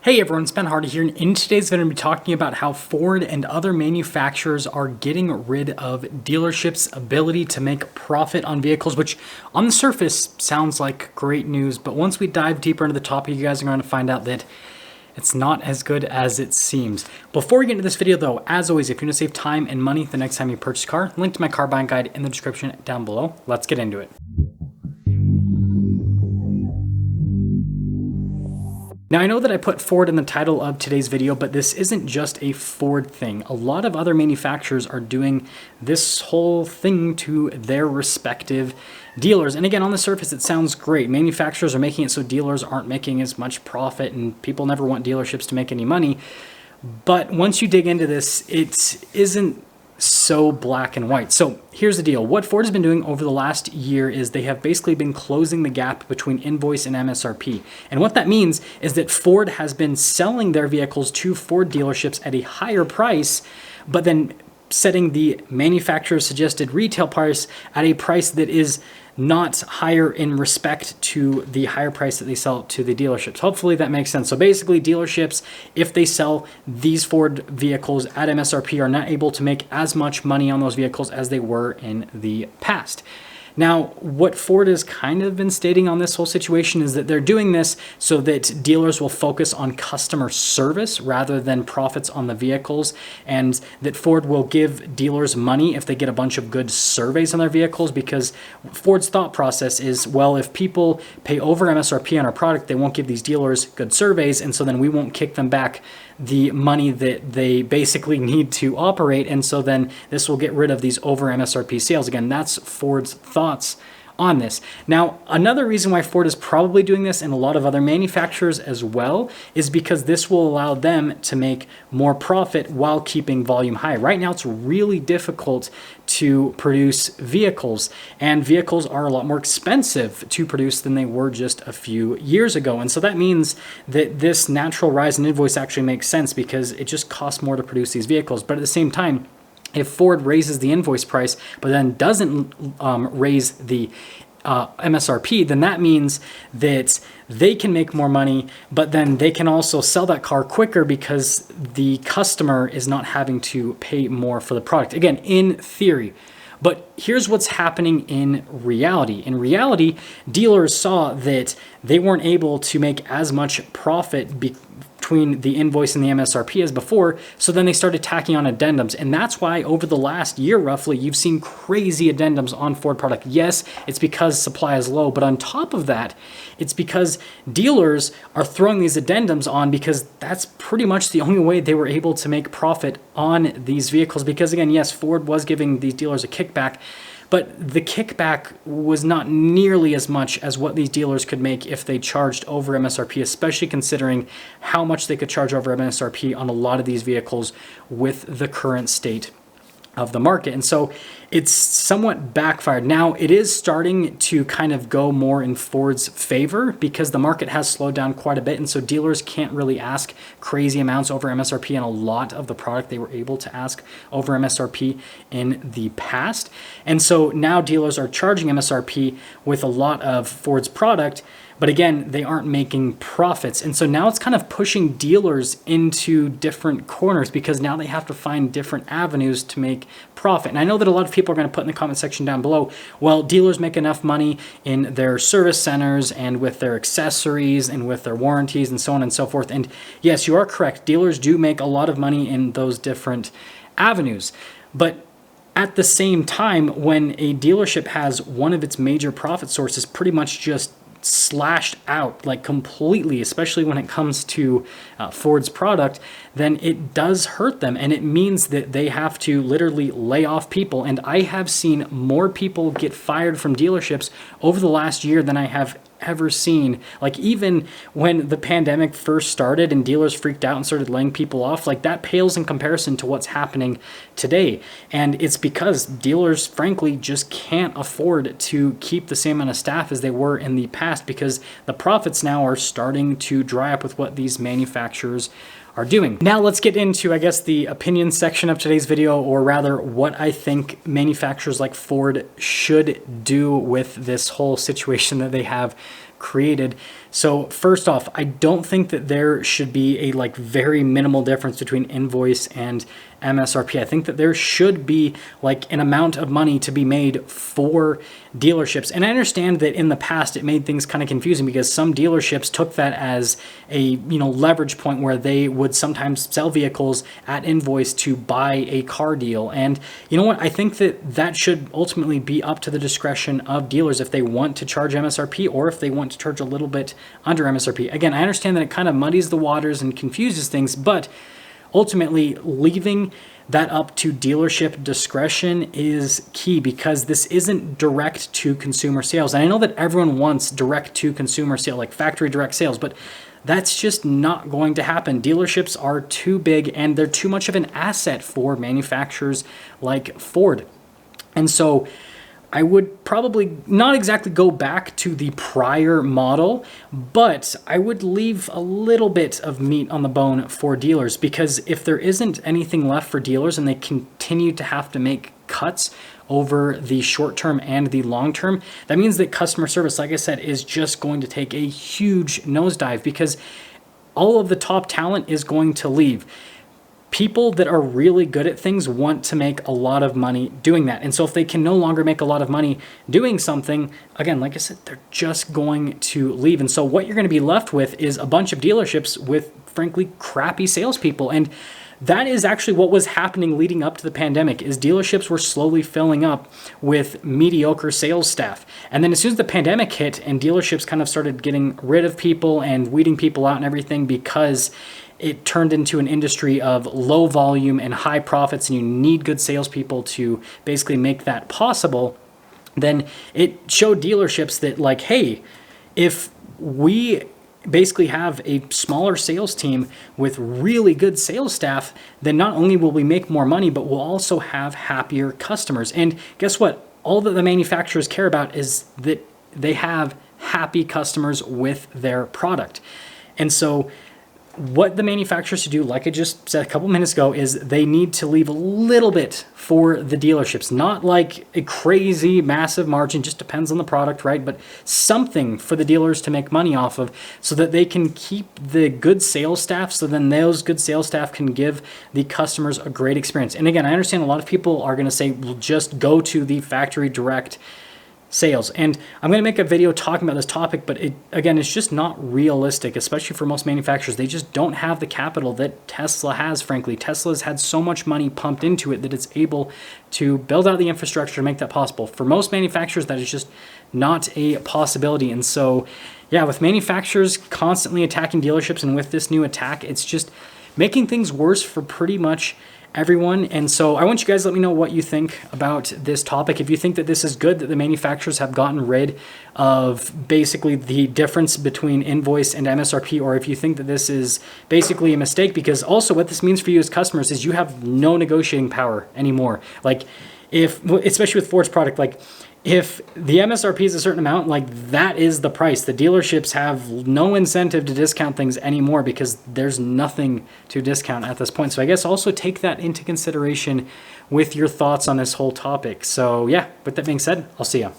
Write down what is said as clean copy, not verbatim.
Hey everyone, it's Ben Hardy here, and in today's video, I'm going to be talking about how Ford and other manufacturers are getting rid of dealerships' ability to make profit on vehicles, which on the surface sounds like great news, but once we dive deeper into the topic, you guys are going to find out that it's not as good as it seems. Before we get into this video though, as always, if you're going to save time and money the next time you purchase a car, link to my car buying guide in the description down below. Let's get into it. Now, I know that I put Ford in the title of today's video, but this isn't just a Ford thing. A lot of other manufacturers are doing this whole thing to their respective dealers. And again, on the surface, it sounds great. Manufacturers are making it so dealers aren't making as much profit, and people never want dealerships to make any money. But once you dig into this, it isn't so black and white. So here's the deal. What Ford has been doing over the last year is they have basically been closing the gap between Invoice and MSRP. And what that means is that Ford has been selling their vehicles to Ford dealerships at a higher price, but then setting the manufacturer's suggested retail price at a price that is not higher in respect to the higher price that they sell to the dealerships. Hopefully that makes sense. So basically dealerships, if they sell these Ford vehicles at MSRP, are not able to make as much money on those vehicles as they were in the past. Now, what Ford has kind of been stating on this whole situation is that they're doing this so that dealers will focus on customer service rather than profits on the vehicles, and that Ford will give dealers money if they get a bunch of good surveys on their vehicles, because Ford's thought process is, well, if people pay over MSRP on our product, they won't give these dealers good surveys, and so then we won't kick them back the money that they basically need to operate, and so then this will get rid of these over MSRP sales. Again, that's Ford's thoughts on this. Now, another reason why Ford is probably doing this, and a lot of other manufacturers as well, is because this will allow them to make more profit while keeping volume high. Right now, it's really difficult to produce vehicles, and vehicles are a lot more expensive to produce than they were just a few years ago. And so that means that this natural rise in invoice actually makes sense, because it just costs more to produce these vehicles. But at the same time, if Ford raises the invoice price, but then doesn't raise the MSRP, then that means that they can make more money, but then they can also sell that car quicker because the customer is not having to pay more for the product. Again, in theory. But here's what's happening in reality. In reality, dealers saw that they weren't able to make as much profit between the invoice and the MSRP as before, so then they started tacking on addendums. And that's why over the last year, roughly, you've seen crazy addendums on Ford product. Yes, it's because supply is low, but on top of that, it's because dealers are throwing these addendums on because that's pretty much the only way they were able to make profit on these vehicles. Because again, yes, Ford was giving these dealers a kickback, but the kickback was not nearly as much as what these dealers could make if they charged over MSRP, especially considering how much they could charge over MSRP on a lot of these vehicles with the current state of the market. And so it's somewhat backfired. Now, it is starting to kind of go more in Ford's favor because the market has slowed down quite a bit, and so dealers can't really ask crazy amounts over MSRP on a lot of the product they were able to ask over MSRP in the past. And so now dealers are charging MSRP with a lot of Ford's product, but again, they aren't making profits. And so now it's kind of pushing dealers into different corners because now they have to find different avenues to make profit. And I know that a lot of people are going to put in the comment section down below, well, dealers make enough money in their service centers and with their accessories and with their warranties and so on and so forth. And yes, you are correct. Dealers do make a lot of money in those different avenues. But at the same time, when a dealership has one of its major profit sources pretty much just slashed out like completely, especially when it comes to Ford's product, then it does hurt them, and it means that they have to literally lay off people. And I have seen more people get fired from dealerships over the last year than I have ever seen. Like, even when the pandemic first started and dealers freaked out and started laying people off, like, that pales in comparison to what's happening today. And it's because dealers frankly just can't afford to keep the same amount of staff as they were in the past, because the profits now are starting to dry up with what these manufacturers are doing. Now let's get into, I guess, the opinion section of today's video, or rather what I think manufacturers like Ford should do with this whole situation that they have created. So first off, I don't think that there should be a like very minimal difference between invoice and MSRP. I think that there should be like an amount of money to be made for dealerships. And I understand that in the past it made things kind of confusing because some dealerships took that as a leverage point where they would sometimes sell vehicles at invoice to buy a car deal. And you know what? I think that that should ultimately be up to the discretion of dealers if they want to charge MSRP or if they want to charge a little bit under MSRP. Again, I understand that it kind of muddies the waters and confuses things, but ultimately leaving that up to dealership discretion is key because this isn't direct to consumer sales. And I know that everyone wants direct to consumer sale, like factory direct sales, but that's just not going to happen. Dealerships are too big and they're too much of an asset for manufacturers like Ford. And so I would probably not exactly go back to the prior model, but I would leave a little bit of meat on the bone for dealers because if there isn't anything left for dealers and they continue to have to make cuts over the short term and the long term, that means that customer service, like I said, is just going to take a huge nosedive because all of the top talent is going to leave. People that are really good at things want to make a lot of money doing that. And so if they can no longer make a lot of money doing something, again, like I said, they're just going to leave. And so what you're going to be left with is a bunch of dealerships with, frankly, crappy salespeople. And that is actually what was happening leading up to the pandemic, is dealerships were slowly filling up with mediocre sales staff. And then as soon as the pandemic hit and dealerships kind of started getting rid of people and weeding people out and everything because it turned into an industry of low volume and high profits, and you need good salespeople to basically make that possible, then it showed dealerships that like, hey, if we basically have a smaller sales team with really good sales staff, then not only will we make more money, but we'll also have happier customers. And guess what? All that the manufacturers care about is that they have happy customers with their product. And so what the manufacturers should do, like I just said a couple minutes ago, is they need to leave a little bit for the dealerships. Not like a crazy massive margin, just depends on the product, right? But something for the dealers to make money off of so that they can keep the good sales staff, so then those good sales staff can give the customers a great experience. And again, I understand a lot of people are going to say, well, just go to the factory direct sales. And I'm going to make a video talking about this topic, but again, it's just not realistic, especially for most manufacturers. They just don't have the capital that Tesla has, frankly. Tesla's had so much money pumped into it that it's able to build out the infrastructure to make that possible. For most manufacturers, that is just not a possibility. And so, yeah, with manufacturers constantly attacking dealerships and with this new attack, it's just making things worse for pretty much everyone. And so I want you guys to let me know what you think about this topic. If you think that this is good, that the manufacturers have gotten rid of basically the difference between invoice and MSRP, or if you think that this is basically a mistake, because also what this means for you as customers is you have no negotiating power anymore. Like if, especially with Ford's product, like if the MSRP is a certain amount, like that is the price. The dealerships have no incentive to discount things anymore because there's nothing to discount at this point. So I guess also take that into consideration with your thoughts on this whole topic. So yeah, with that being said, I'll see ya.